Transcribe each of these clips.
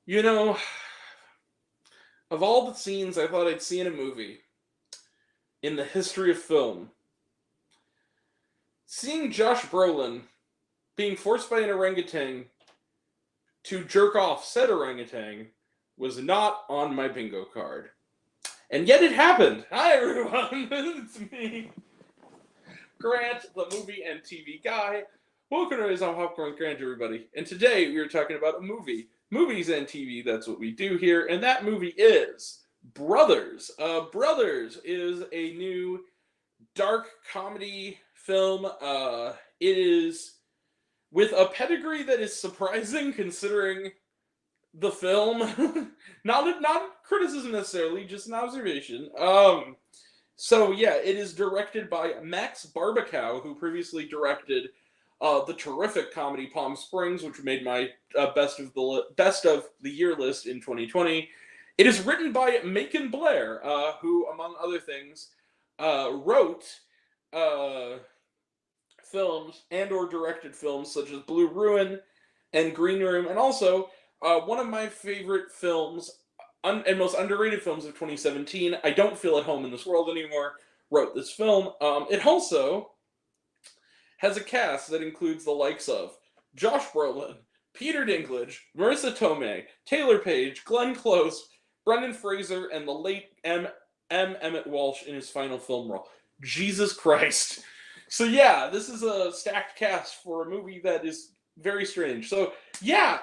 You know, of all the scenes I thought I'd see in a movie in the history of film, seeing Josh Brolin being forced by an orangutan to jerk off said orangutan was not on my bingo card. And yet it happened. Hi everyone, it's me, Grant, the movie and TV guy. Welcome to Raise on Popcorn Grant, everybody. And today we are talking about a movie. Movies and TV, that's what we do here. And that movie is Brothers. Brothers is a new dark comedy film. It is with a pedigree that is surprising considering the film. not criticism necessarily, just an observation. So yeah, it is directed by Max Barbakow, who previously directed the terrific comedy Palm Springs, which made my best of the year list in 2020. It is written by Macon Blair, who, among other things, wrote films and or directed films such as Blue Ruin and Green Room, and also one of my favorite films and most underrated films of 2017, I Don't Feel at Home in This World Anymore, wrote this film. It also has a cast that includes the likes of Josh Brolin, Peter Dinklage, Marissa Tomei, Taylor Page, Glenn Close, Brendan Fraser, and the late Emmett Walsh in his final film role. Jesus Christ. So yeah, this is a stacked cast for a movie that is very strange. So yeah,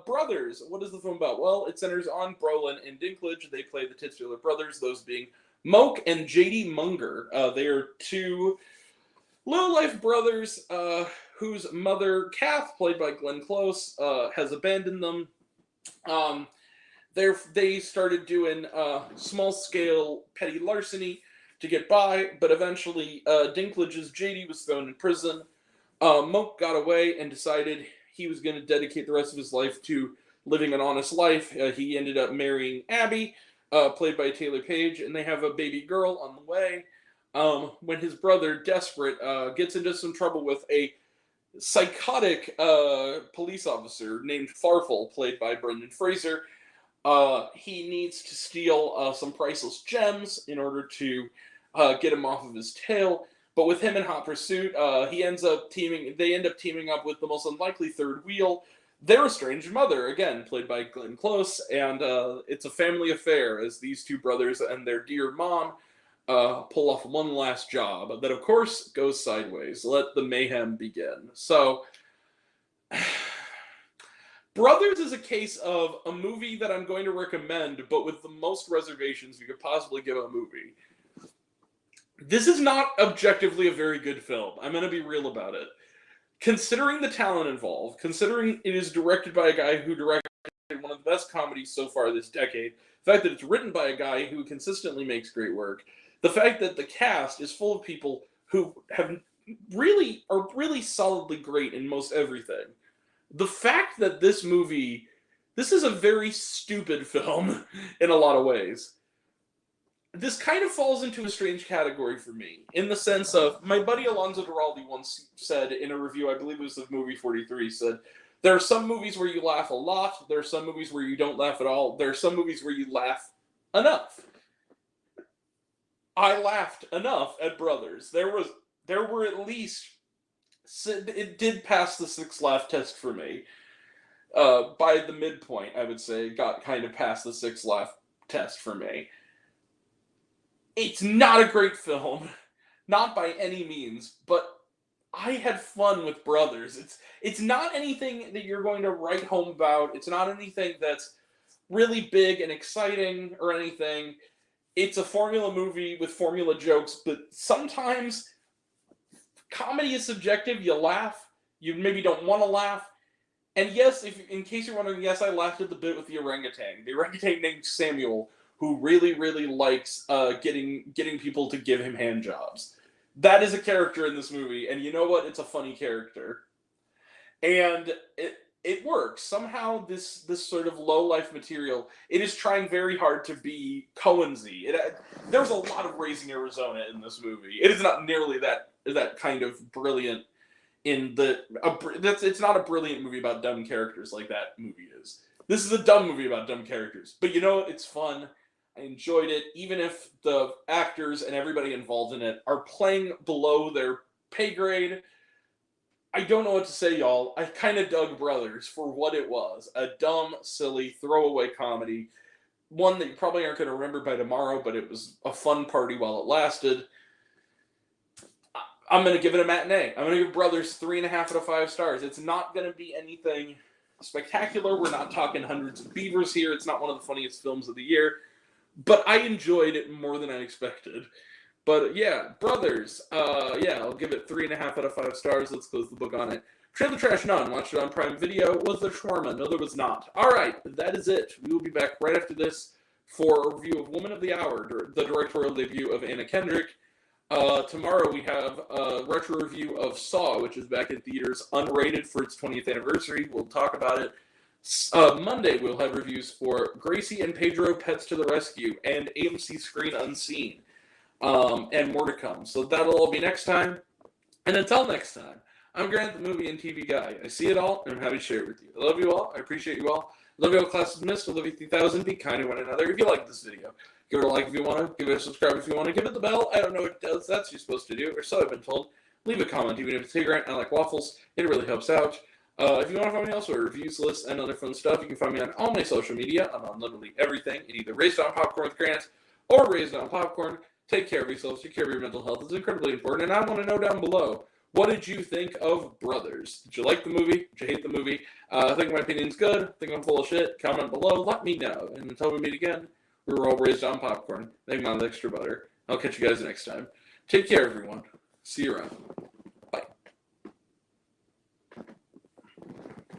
Brothers. What is the film about? Well, it centers on Brolin and Dinklage. They play the titular brothers, those being Moke and J.D. Munger. They are two low-life brothers whose mother, Kath, played by Glenn Close, has abandoned them. They started doing small-scale petty larceny to get by, but eventually Dinklage's JD was thrown in prison. Moke got away and decided he was going to dedicate the rest of his life to living an honest life. He ended up marrying Abby, played by Taylor Page, and they have a baby girl on the way. When his brother, desperate, gets into some trouble with a psychotic police officer named Farfel, played by Brendan Fraser, he needs to steal some priceless gems in order to get him off of his tail. But with him in hot pursuit, they end up teaming up with the most unlikely third wheel, their estranged mother, again played by Glenn Close, and it's a family affair as these two brothers and their dear mom pull off one last job that, of course, goes sideways. Let the mayhem begin. So, Brothers is a case of a movie that I'm going to recommend, but with the most reservations you could possibly give a movie. This is not objectively a very good film. I'm going to be real about it. Considering the talent involved, considering it is directed by a guy who directed one of the best comedies so far this decade, the fact that it's written by a guy who consistently makes great work, the fact that the cast is full of people who are really solidly great in most everything. The fact that this is a very stupid film in a lot of ways. This kind of falls into a strange category for me, in the sense of, my buddy Alonzo Duralde once said in a review, I believe it was of Movie 43, said, there are some movies where you laugh a lot, there are some movies where you don't laugh at all, there are some movies where you laugh enough. I laughed enough at Brothers. There were at least, it did pass the 6 laugh test for me. By the midpoint, I would say, it got kind of past the 6 laugh test for me. It's not a great film, not by any means, but I had fun with Brothers. It's not anything that you're going to write home about. It's not anything that's really big and exciting or anything. It's a formula movie with formula jokes, but sometimes comedy is subjective. You laugh, you maybe don't want to laugh. And yes, in case you're wondering, yes, I laughed at the bit with the orangutan named Samuel, who really likes getting people to give him hand jobs. That is a character in this movie, and you know what? It's a funny character, and it works somehow. This sort of low life material, it is trying very hard to be Coensy. There's a lot of Raising Arizona in this movie. It is not nearly that kind of brilliant. It's not a brilliant movie about dumb characters like that movie is. This is a dumb movie about dumb characters. But you know, it's fun. I enjoyed it, even if the actors and everybody involved in it are playing below their pay grade. I don't know what to say, y'all. I kind of dug Brothers for what it was. A dumb, silly, throwaway comedy. One that you probably aren't going to remember by tomorrow, but it was a fun party while it lasted. I'm going to give it a matinee. I'm going to give Brothers 3.5 out of 5 stars. It's not going to be anything spectacular. We're not talking Hundreds of Beavers here. It's not one of the funniest films of the year. But I enjoyed it more than I expected. But yeah, Brothers. I'll give it 3.5 out of 5 stars. Let's close the book on it. Trailer Trash None. Watched it on Prime Video. Was there shawarma? No, there was not. All right, that is it. We will be back right after this for a review of Woman of the Hour, the directorial debut of Anna Kendrick. Tomorrow we have a retro review of Saw, which is back in theaters, unrated for its 20th anniversary. We'll talk about it. Monday we'll have reviews for Gracie and Pedro Pets to the Rescue and AMC Screen Unseen, and more to come. So that'll all be next time. And until next time, I'm Grant, the movie and TV guy. I see it all, and I'm happy to share it with you. I love you all. I appreciate you all. I love you all, class dismissed. I love you 3000. Be kind to one another. If you like this video, give it a like if you want to. Give it a subscribe if you want to. Give it the bell. I don't know what it does. That's what you're supposed to do, or so I've been told. Leave a comment, even if it's hey Grant, I like waffles. It really helps out. If you want to find me elsewhere, reviews, lists, and other fun stuff, you can find me on all my social media. I'm on literally everything. It either Raised on Popcorn with Grant or Raised on Popcorn. Take care of yourselves. Take care of your mental health. It's incredibly important. And I want to know down below, what did you think of Brothers? Did you like the movie? Did you hate the movie? Think my opinion's good? Think I'm full of shit? Comment below. Let me know. And until we meet again, we were all raised on popcorn. Thank God, extra butter. I'll catch you guys next time. Take care, everyone. See you around.